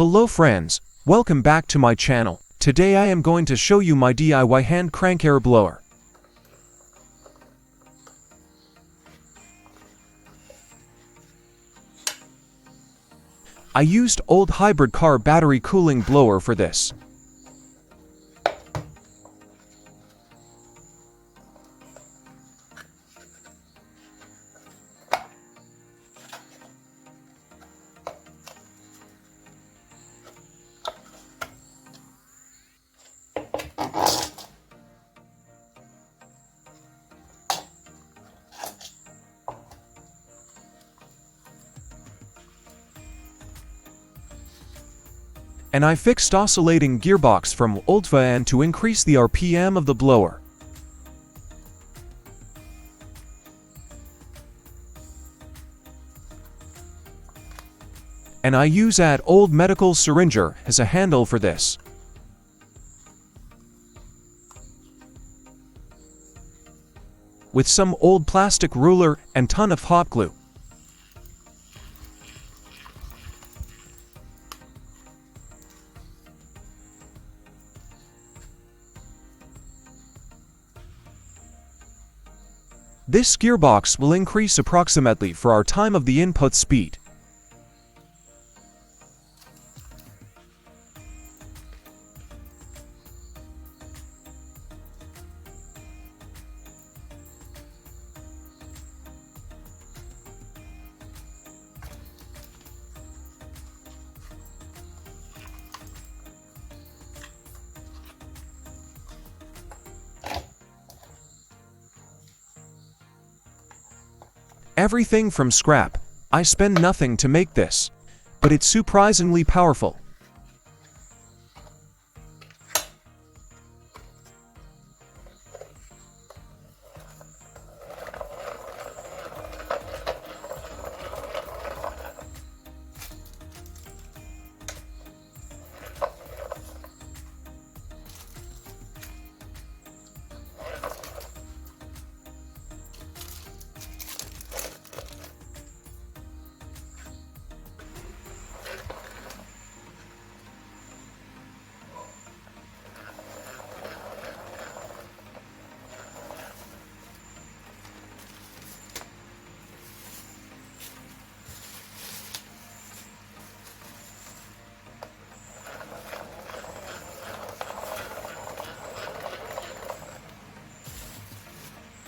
Hello friends, welcome back to my channel. Today I am going to show you my DIY hand crank air blower. I used old hybrid car battery cooling blower for this. And I fixed oscillating gearbox from old fan to increase the RPM of the blower. And I use that old medical syringer as a handle for this. With some old plastic ruler and ton of hot glue. This gearbox will increase approximately for our time of the input speed. Everything from scrap. I spend nothing to make this, but it's surprisingly powerful.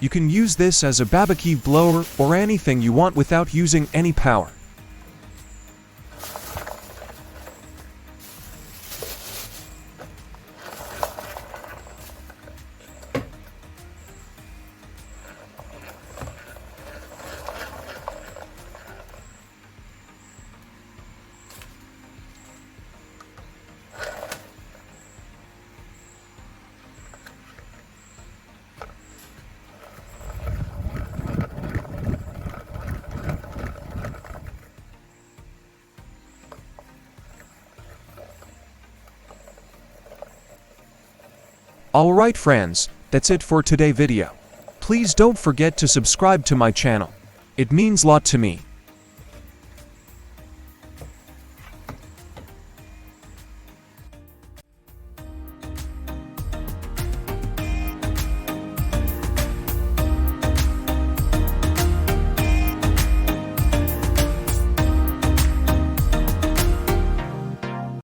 You can use this as a barbecue blower or anything you want without using any power. Alright friends, that's it for today's video. Please don't forget to subscribe to my channel. It means a lot to me.